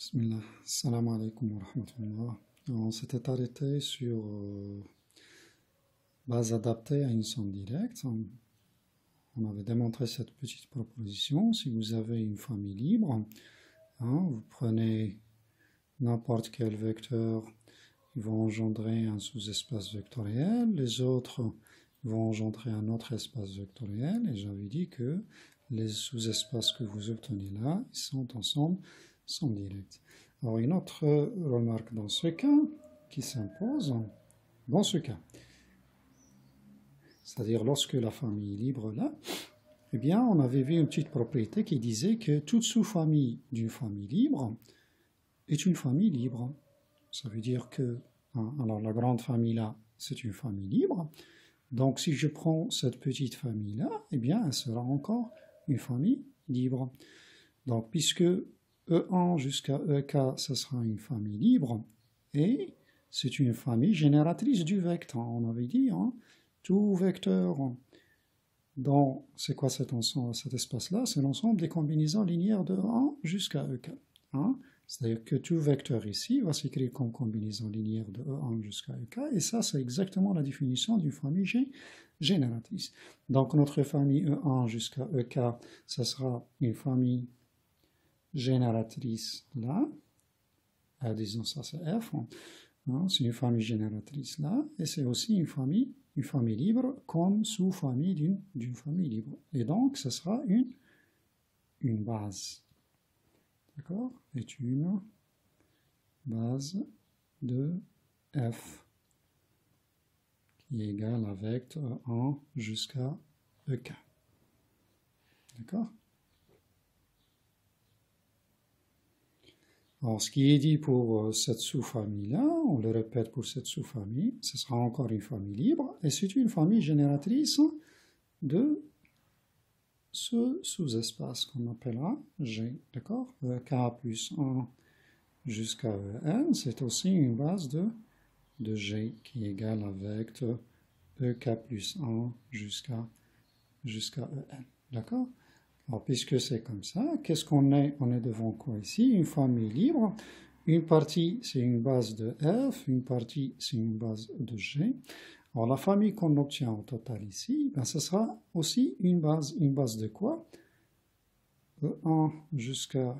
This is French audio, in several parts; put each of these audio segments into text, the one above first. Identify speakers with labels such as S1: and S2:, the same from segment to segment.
S1: Bismillah. Assalamu alaikum wa rahmatullah. On s'était arrêté sur base adaptée à une somme directe. On avait démontré cette petite proposition. Si vous avez une famille libre, vous prenez n'importe quel vecteur, il va engendrer un sous-espace vectoriel, les autres vont engendrer un autre espace vectoriel, et j'avais dit que les sous-espaces que vous obtenez là, ils sont ensemble, sont directs. Alors une autre remarque dans ce cas qui s'impose, dans ce cas, c'est-à-dire lorsque la famille est libre là, eh bien on avait vu une petite propriété qui disait que toute sous-famille d'une famille libre est une famille libre. Ça veut dire que, alors la grande famille là, c'est une famille libre. Donc si je prends cette petite famille là, eh bien elle sera encore une famille libre. Donc puisque E1 jusqu'à EK, ce sera une famille libre, et c'est une famille génératrice du vecteur. On avait dit, tout vecteur dans, c'est quoi cet espace-là? C'est l'ensemble des combinaisons linéaires de 1 jusqu'à EK. C'est-à-dire que tout vecteur ici va s'écrire comme combinaison linéaire de E1 jusqu'à EK, et ça, c'est exactement la définition d'une famille génératrice. Donc notre famille E1 jusqu'à EK, ça sera une famille génératrice là, disons ça c'est F, c'est une famille génératrice là, et c'est aussi une famille libre comme sous-famille d'une famille libre. Et donc ce sera une base, d'accord, est une base de F qui est égale à vecteur 1 jusqu'à EK, d'accord. Alors, ce qui est dit pour cette sous-famille-là, on le répète pour cette sous-famille, ce sera encore une famille libre, et c'est une famille génératrice de ce sous-espace qu'on appellera G, d'accord? K plus 1 jusqu'à En, c'est aussi une base de G qui est égale à vecteur EK plus 1 jusqu'à En, d'accord? Alors, puisque c'est comme ça, qu'est-ce qu'on est? On est devant quoi ici? Une famille libre. Une partie, c'est une base de F. Une partie, c'est une base de G. Alors, la famille qu'on obtient au total ici, ben, ce sera aussi une base. Une base de quoi? E1 jusqu'à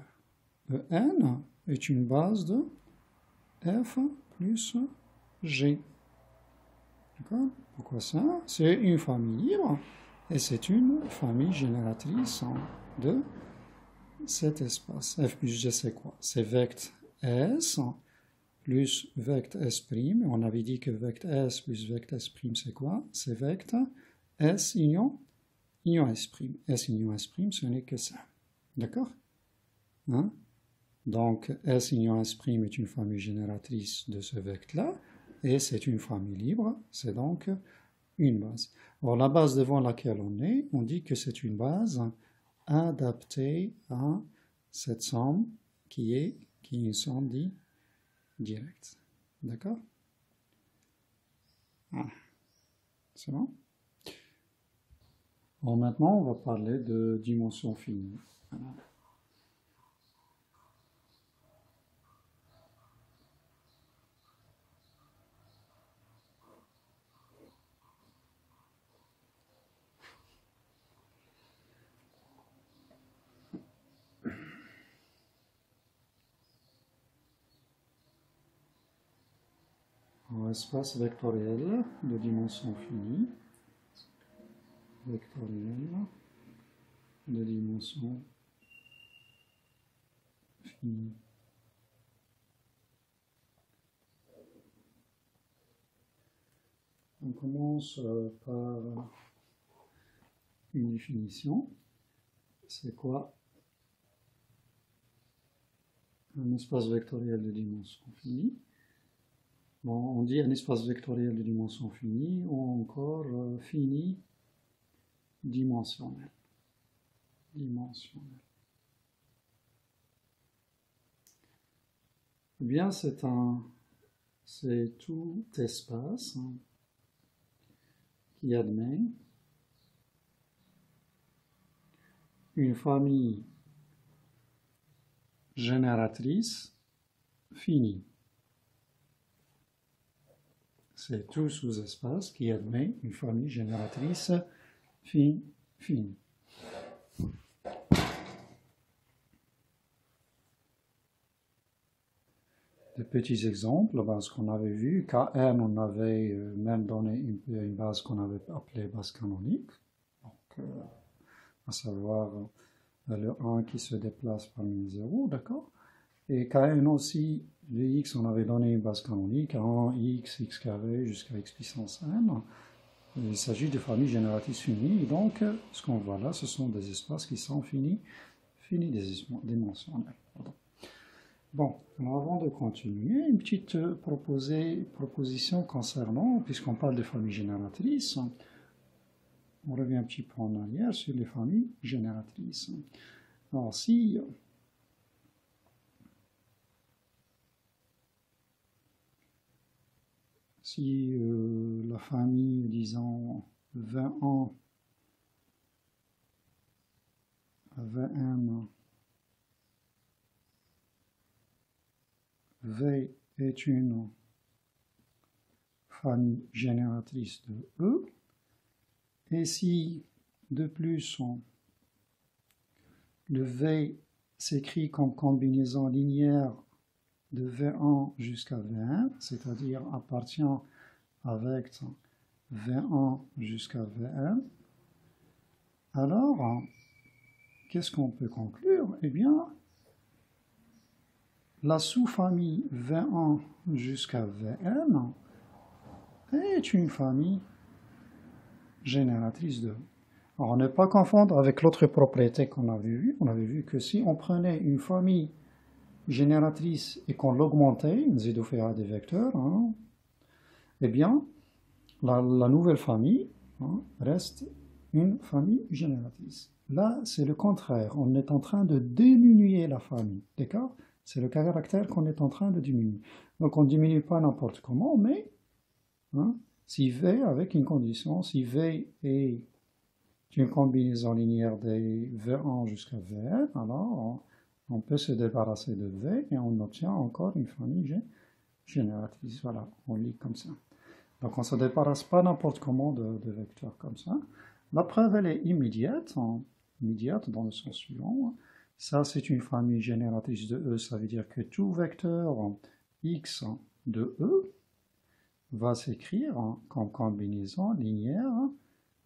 S1: En est une base de F plus G. D'accord? Pourquoi ça? C'est une famille libre. Et c'est une famille génératrice de cet espace. F plus G, c'est quoi? C'est vecteur S plus vecteur S'. On avait dit que vecteur S plus vecteur S', c'est quoi? C'est vecteur S union S'. S union S', ce n'est que ça. D'accord? Donc, S union S' est une famille génératrice de ce vecteur-là, et c'est une famille libre, c'est donc une base. Alors, la base devant laquelle on dit que c'est une base adaptée à cette somme qui est une somme directe. D'accord? C'est bon? Bon, maintenant, on va parler de dimension finie. Voilà. Espace vectoriel de dimension finie, vectoriel de dimension finie. On commence par une définition. C'est quoi un espace vectoriel de dimension finie? Bon, on dit un espace vectoriel de dimension finie ou encore fini dimensionnel. Eh bien, c'est tout espace qui admet une famille génératrice finie. C'est tout sous-espace qui admet une famille génératrice finie. Des petits exemples, ce qu'on avait vu, Kn, on avait même donné une base qu'on avait appelée base canonique, donc, à savoir le 1 qui se déplace parmi les 0, d'accord? Et Kn aussi, le x, on avait donné une base canonique, 1, x, x carré jusqu'à x puissance n. Il s'agit de familles génératrices finies, donc ce qu'on voit là, ce sont des espaces qui sont finis dimensionnels. Pardon. Bon, alors avant de continuer, une petite proposition concernant, puisqu'on parle de familles génératrices, on revient un petit peu en arrière sur les familles génératrices. Alors si la famille, disons, 20 Vn V est une famille génératrice de E, et si de plus le V s'écrit comme combinaison linéaire de V1 jusqu'à Vn, c'est-à-dire appartient avec V1 jusqu'à Vn, alors qu'est-ce qu'on peut conclure? Eh bien, la sous-famille V1 jusqu'à Vn est une famille génératrice de E. Alors, ne pas confondre avec l'autre propriété qu'on avait vue. On avait vu que si on prenait une famille génératrice et qu'on l'augmentait, une Z-opéra des vecteurs, hein, eh bien, la nouvelle famille reste une famille génératrice. Là, c'est le contraire. On est en train de diminuer la famille. D'accord? C'est le caractère qu'on est en train de diminuer. Donc, on ne diminue pas n'importe comment, mais si V, avec une condition, si V est une combinaison linéaire des V1 jusqu'à Vn, alors on peut se débarrasser de V et on obtient encore une famille génératrice. Voilà, on lit comme ça. Donc on ne se débarrasse pas n'importe comment de vecteurs comme ça. La preuve, elle est immédiate dans le sens suivant. Ça, c'est une famille génératrice de E, ça veut dire que tout vecteur x de E va s'écrire comme combinaison linéaire,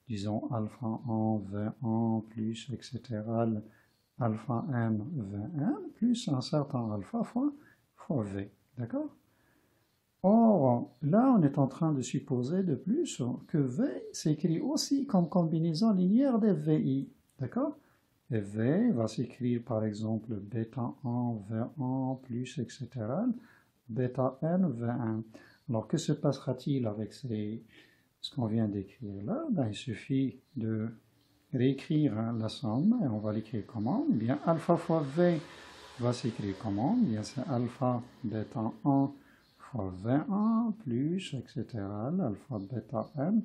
S1: disons alpha 1, V1, plus, etc., alpha n, Vn, plus un certain alpha fois V. D'accord? Or, là, on est en train de supposer de plus que V s'écrit aussi comme combinaison linéaire des VI. D'accord? Et V va s'écrire par exemple bêta 1, V1, plus, etc., bêta n, V1. Alors, que se passera-t-il avec ce qu'on vient d'écrire là? Ben, il suffit de réécrire la somme, et on va l'écrire comment? Eh bien, alpha fois V va s'écrire comment? Eh bien, c'est alpha bêta 1 fois V1 plus, etc., alpha bêta n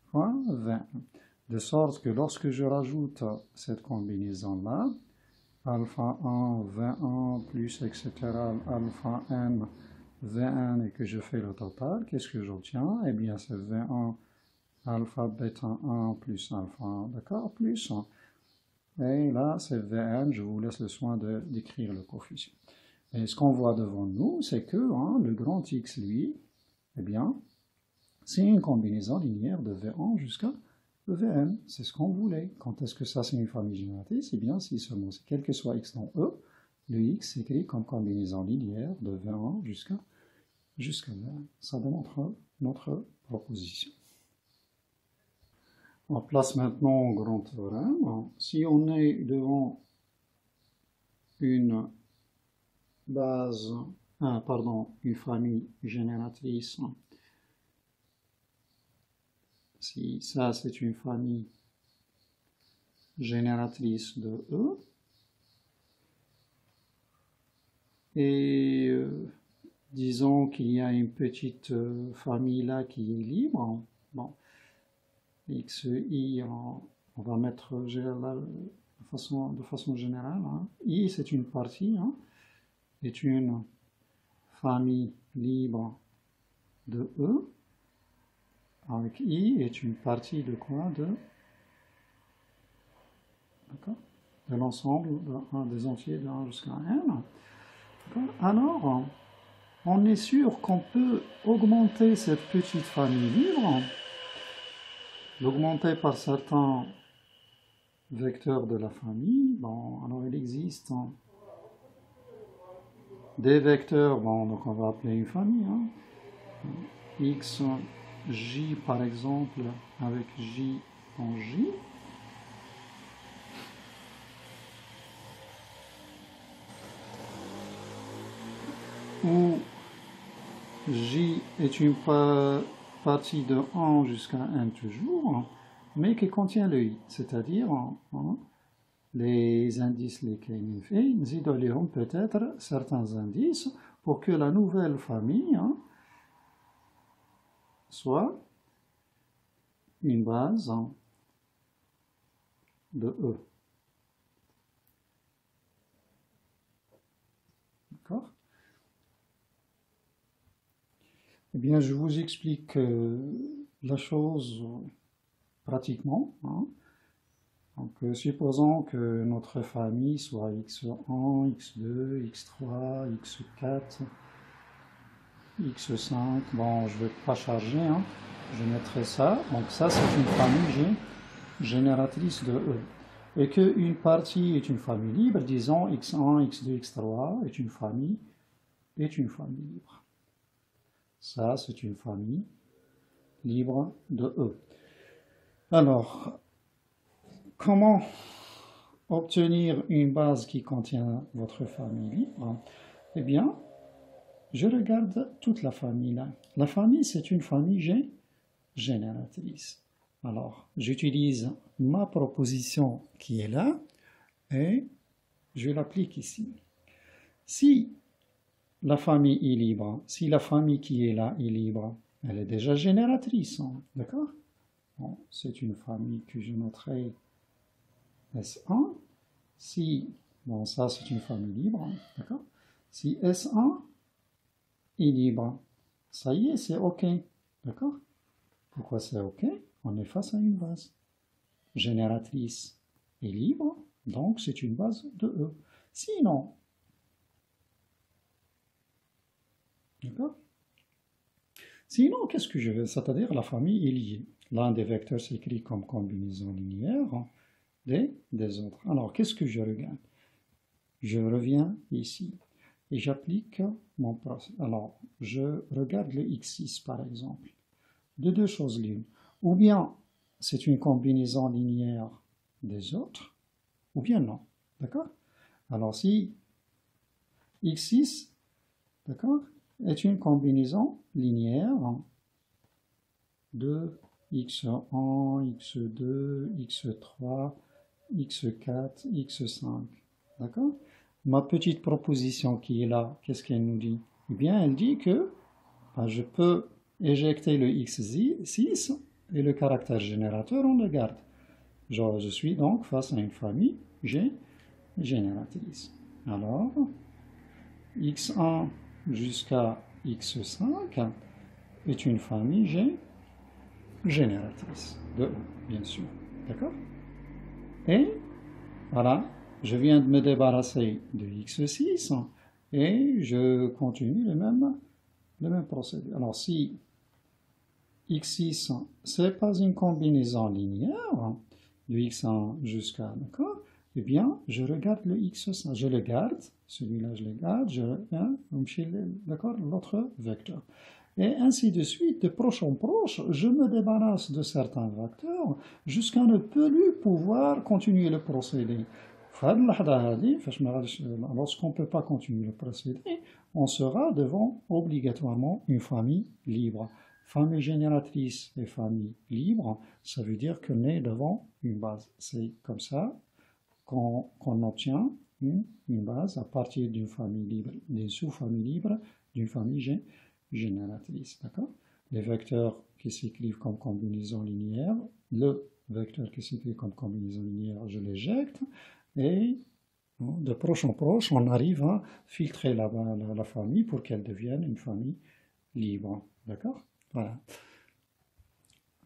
S1: fois V1. De sorte que lorsque je rajoute cette combinaison-là, alpha 1, V1 plus, etc., alpha n, V1, et que je fais le total, qu'est-ce que j'obtiens? Eh bien, c'est V1 alpha bêta 1 plus alpha 1, d'accord, plus 1. Et là, c'est Vn, je vous laisse le soin d'écrire le coefficient. Et ce qu'on voit devant nous, c'est que le grand X, lui, eh bien, c'est une combinaison linéaire de V1 jusqu'à Vn. C'est ce qu'on voulait. Quand est-ce que ça, c'est une famille génératrice? Eh bien, si seulement, quel que soit X dans E, le X s'écrit comme combinaison linéaire de V1 jusqu'à Vn. Ça démontre notre proposition. On place maintenant au grand théorème. Si on est devant une une famille génératrice, si ça c'est une famille génératrice de E, et disons qu'il y a une petite famille là qui est libre, bon, xi, on va mettre là, de façon générale, I c'est une partie, est une famille libre de E, avec I est une partie de quoi? De l'ensemble des entiers de 1 jusqu'à n. Alors, on est sûr qu'on peut augmenter cette petite famille libre, l'augmenter par certains vecteurs de la famille. Bon, alors il existe des vecteurs, bon, donc on va appeler une famille, x, j par exemple, avec j en j. Où j est une partie de 1 jusqu'à n toujours, mais qui contient le i, c'est-à-dire les indices les KNFA, nous isolerons peut-être certains indices pour que la nouvelle famille soit une base de E. D'accord? Eh bien, je vous explique la chose pratiquement. Donc, supposons que notre famille soit x1, x2, x3, x4, x5. Bon, je ne vais pas charger, je mettrai ça. Donc ça, c'est une famille génératrice de E. Et qu'une partie est une famille libre, disons x1, x2, x3 est une famille libre. Ça, c'est une famille libre de E. Alors, comment obtenir une base qui contient votre famille libre? Eh bien, je regarde toute la famille là. La famille, c'est une famille génératrice. Alors, j'utilise ma proposition qui est là et je l'applique ici. Si la famille est libre, si la famille qui est là est libre, elle est déjà génératrice, d'accord? Bon, c'est une famille que je noterai S1. Si, bon, ça c'est une famille libre, d'accord? Si S1 est libre, ça y est, c'est OK, d'accord? Pourquoi c'est OK? On est face à une base génératrice et libre, donc c'est une base de E. Sinon, d'accord? Sinon, qu'est-ce que je veux? C'est-à-dire la famille est liée. L'un des vecteurs s'écrit comme combinaison linéaire des autres. Alors, qu'est-ce que je regarde? Je reviens ici et j'applique mon procès. Alors, je regarde le x6 par exemple. De deux choses l'une. Ou bien c'est une combinaison linéaire des autres, ou bien non. D'accord? Alors, si x6, d'accord, est une combinaison linéaire de x1, x2, x3, x4, x5. D'accord? Ma petite proposition qui est là, qu'est-ce qu'elle nous dit? Eh bien, elle dit que je peux éjecter le x6 et le caractère générateur, on le garde. Genre, je suis donc face à une famille génératrice. Alors, x1 jusqu'à x5 est une famille génératrice de E, bien sûr. D'accord? Et voilà, je viens de me débarrasser de x6 et je continue le même procédé. Alors, si x6, ce n'est pas une combinaison linéaire de x1 jusqu'à, d'accord? Eh bien, je regarde le x5, je le garde, celui-là je le garde, je reviens, d'accord, l'autre vecteur. Et ainsi de suite, de proche en proche, je me débarrasse de certains vecteurs jusqu'à ne plus pouvoir continuer le procédé. Lorsqu'on ne peut pas continuer le procédé, on sera devant obligatoirement une famille libre. Famille génératrice et famille libre, ça veut dire qu'on est devant une base. C'est comme ça qu'on obtient une base à partir d'une famille libre, d'une sous-famille libre, d'une famille génératrice. D'accord? Les vecteurs qui s'écrivent comme combinaison linéaire, le vecteur qui s'écrit comme combinaison linéaire, je l'éjecte, et De proche en proche, on arrive à filtrer la famille pour qu'elle devienne une famille libre. D'accord? Voilà.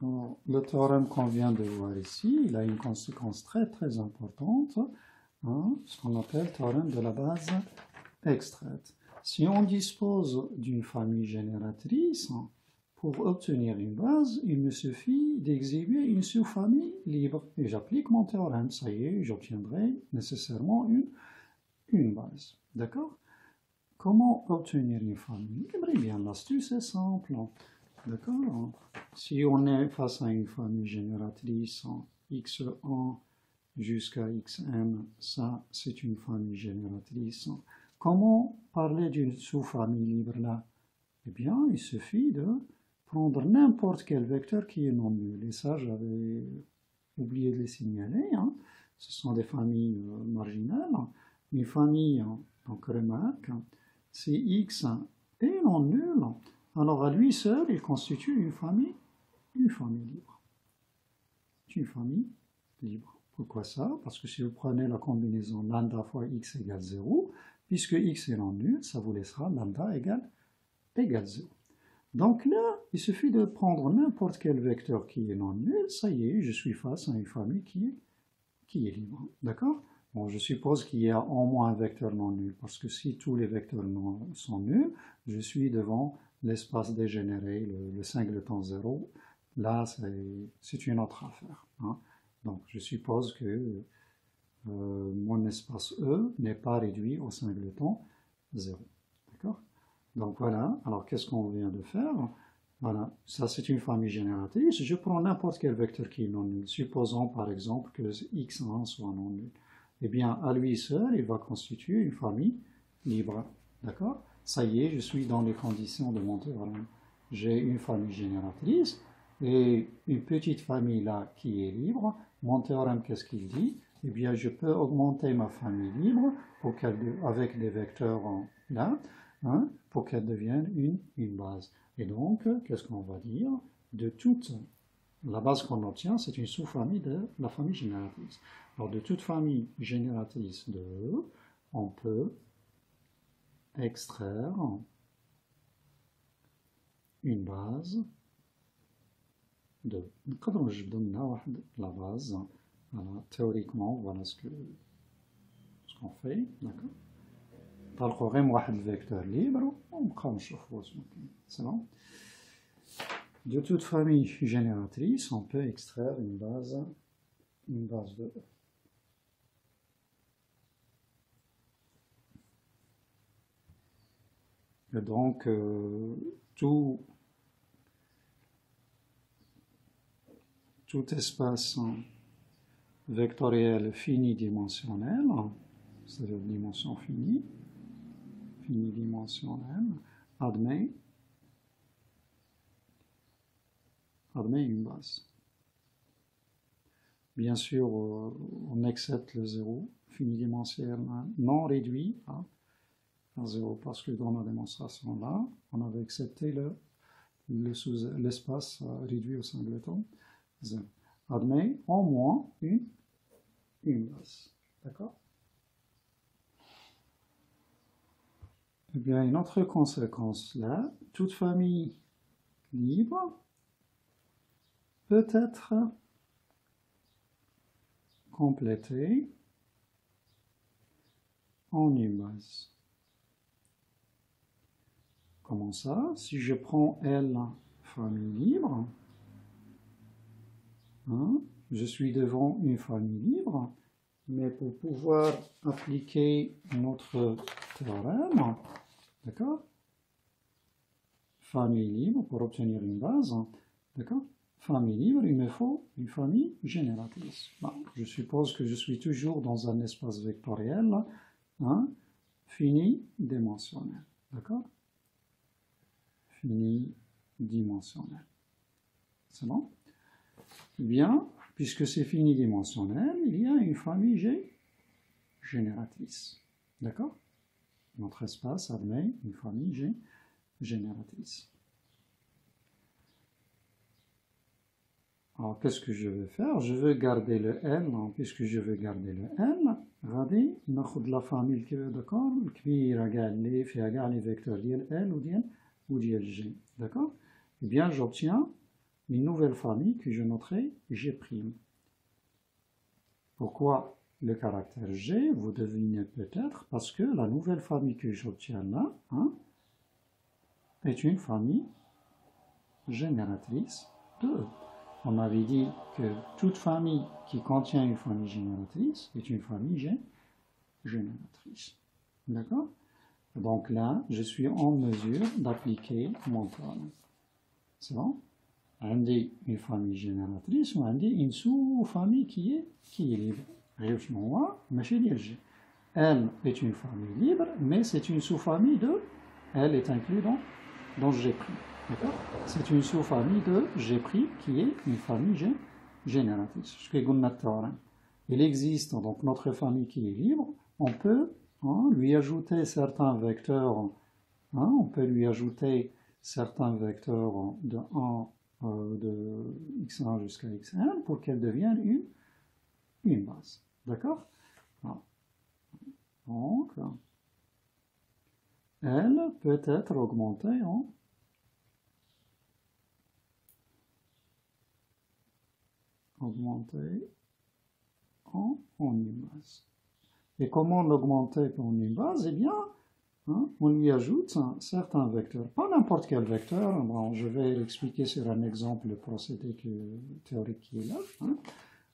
S1: Alors, le théorème qu'on vient de voir ici, il a une conséquence très très importante, hein, ce qu'on appelle théorème de la base extraite. Si on dispose d'une famille génératrice, pour obtenir une base, il me suffit d'exhiber une sous-famille libre. Et j'applique mon théorème. Ça y est, j'obtiendrai nécessairement une base. D'accord? Comment obtenir une famille libre? Eh bien, l'astuce est simple. D'accord? Si on est face à une famille génératrice x1 jusqu'à xn, ça c'est une famille génératrice. Comment parler d'une sous-famille libre là? Eh bien, il suffit de prendre n'importe quel vecteur qui est non nul. Et ça, j'avais oublié de les signaler. Hein. Ce sont des familles marginales. Une famille, donc remarque, si x est non nul, alors à lui seul, il constitue une famille libre. C'est une famille libre. Pourquoi ça? Parce que si vous prenez la combinaison lambda fois x égale 0, puisque x est non nul, ça vous laissera lambda égale 0. Donc là, il suffit de prendre n'importe quel vecteur qui est non nul, ça y est, je suis face à une famille qui est libre. D'accord? Bon, je suppose qu'il y a au moins un vecteur non nul, parce que si tous les vecteurs sont nuls, je suis devant l'espace dégénéré, le singleton 0. Là, c'est une autre affaire. Hein. Donc, je suppose que mon espace E n'est pas réduit au singleton 0. D'accord? Donc voilà, alors qu'est-ce qu'on vient de faire? Voilà, ça c'est une famille génératrice. Je prends n'importe quel vecteur qui est non nul. Supposons par exemple que x1 soit non nul. Eh bien, à lui seul, il va constituer une famille libre. D'accord? Ça y est, je suis dans les conditions de mon théorème. J'ai une famille génératrice et une petite famille là qui est libre. Mon théorème, qu'est-ce qu'il dit? Eh bien, je peux augmenter ma famille libre avec des vecteurs là. Hein, pour qu'elle devienne une base. Et donc, qu'est-ce qu'on va dire? De toute la base qu'on obtient, c'est une sous-famille de la famille génératrice. Alors, de toute famille génératrice de E, on peut extraire une base de la base. Voilà, théoriquement, voilà ce qu'on fait. D'accord? طلقوا غير واحد الفيكتور ليبر ونبقاو نشوفوا واش ممكن. C'est bon? De toute famille génératrice, on peut extraire une base de E. Et donc, tout espace vectoriel finidimensionnel, c'est-à-dire dimension finie, finidimensionnel, admet une base. Bien sûr, on accepte le zéro finidimensionnel non réduit à 0, parce que dans la démonstration là, on avait accepté l'espace réduit au singleton 0. Admet au moins une base. D'accord? Eh bien, une autre conséquence là, toute famille libre peut être complétée en une base. Comment ça? Si je prends L famille libre, hein, je suis devant une famille libre, mais pour pouvoir appliquer notre théorème, d'accord? Famille libre pour obtenir une base, d'accord? Famille libre, il me faut une famille génératrice. Bon, je suppose que je suis toujours dans un espace vectoriel, hein, finidimensionnel, d'accord? Finidimensionnel. C'est bon? Bien, puisque c'est finidimensionnel, il y a une famille génératrice. D'accord? Notre espace admet une famille génératrice. Alors, qu'est-ce que je vais faire? Je veux garder le L, puisque je veux garder le L, غادي ناخد la famille الكبيرة, d'accord, الكبيرة كاع اللي فيها كاع les vecteurs ديال L ou ديال G, d'accord? Eh bien, j'obtiens une nouvelle famille que je noterai G'. Pourquoi le caractère G? Vous devinez peut-être, parce que la nouvelle famille que j'obtiens là, est une famille génératrice de E. On avait dit que toute famille qui contient une famille génératrice est une famille génératrice. D'accord? Donc là, je suis en mesure d'appliquer mon théorème. C'est bon? On dit une famille génératrice ou on dit une sous-famille qui est libre. Elle est une famille libre, mais c'est une sous-famille de... Elle est inclue dans G'. D'accord? C'est une sous-famille de G' qui est une famille génératrice. Il existe donc notre famille qui est libre. On peut lui ajouter certains vecteurs. On peut lui ajouter certains vecteurs de 1 de x1 jusqu'à xn pour qu'elle devienne une base. D'accord? Donc, elle peut être augmentée en une base. Et comment l'augmenter en une base? Eh bien, on lui ajoute certains vecteurs. Pas n'importe quel vecteur. Bon, je vais l'expliquer sur un exemple, le procédé théorique qui est là.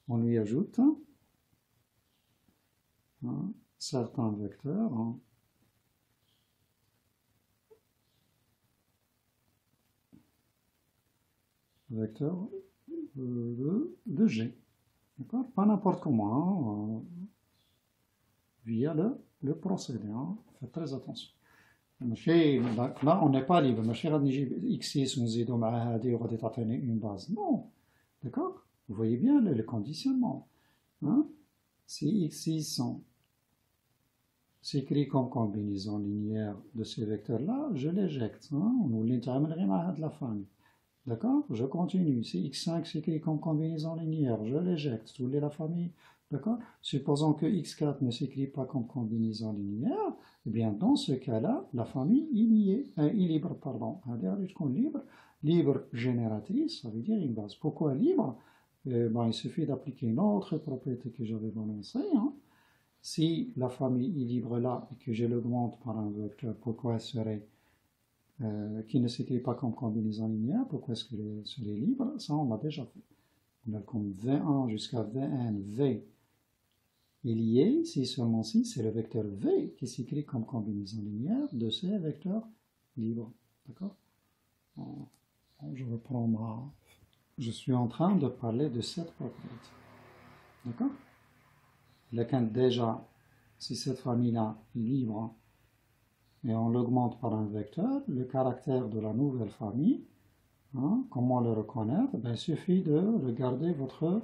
S1: On lui ajoute certains vecteurs. Vecteurs de G. D'accord? Pas n'importe comment, via le procédé. Faites très attention. Là, on n'est pas libre. x6, on dit une base. Non. D'accord? Vous voyez bien le conditionnement. Si x6 s'écrit comme combinaison linéaire de ces vecteurs-là, je l'éjecte. On l'intérêt de la famille. D'accord? Je continue. Si x5 s'écrit comme combinaison linéaire, je l'éjecte. Vous voulez la famille? D'accord? Supposons que x4 ne s'écrit pas comme combinaison linéaire, eh bien, dans ce cas-là, la famille est libre, pardon. Libre génératrice, ça veut dire une base. Pourquoi libre? Il suffit d'appliquer une autre propriété que j'avais annoncée. Si la famille est libre là et que je l'augmente par un vecteur, pourquoi elle serait qui ne s'écrit pas comme combinaison linéaire, pourquoi est-ce qu'elle serait libre? Ça, on l'a déjà fait. On a comme V1 jusqu'à Vn, V est lié, si seulement si, c'est le vecteur V qui s'écrit comme combinaison linéaire de ces vecteurs libres. D'accord? Je reprends Je suis en train de parler de cette propriété. D'accord? Déjà, si cette famille-là est libre, et on l'augmente par un vecteur, le caractère de la nouvelle famille, comment le reconnaître? Il suffit de regarder votre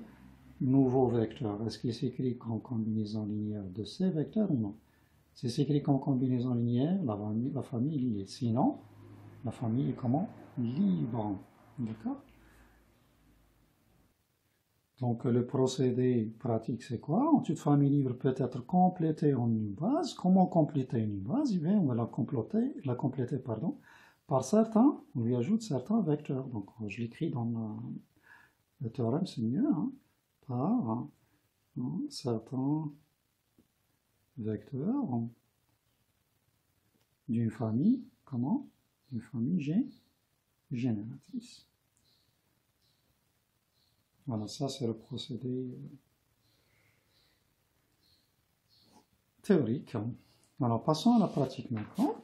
S1: nouveau vecteur. Est-ce qu'il s'écrit comme combinaison linéaire de ces vecteurs ou non? Si c'est écrit comme combinaison linéaire, la famille est liée. Sinon, la famille est comment? Libre. D'accord? Donc le procédé pratique, c'est quoi? Toute famille libre peut être complétée en une base. Comment compléter une base? Eh bien, on va la compléter par certains, on lui ajoute certains vecteurs. Donc je l'écris dans le théorème, c'est mieux, par certains vecteurs d'une famille, comment? Une famille génératrice. Voilà, ça c'est le procédé théorique. Alors passons à la pratique maintenant.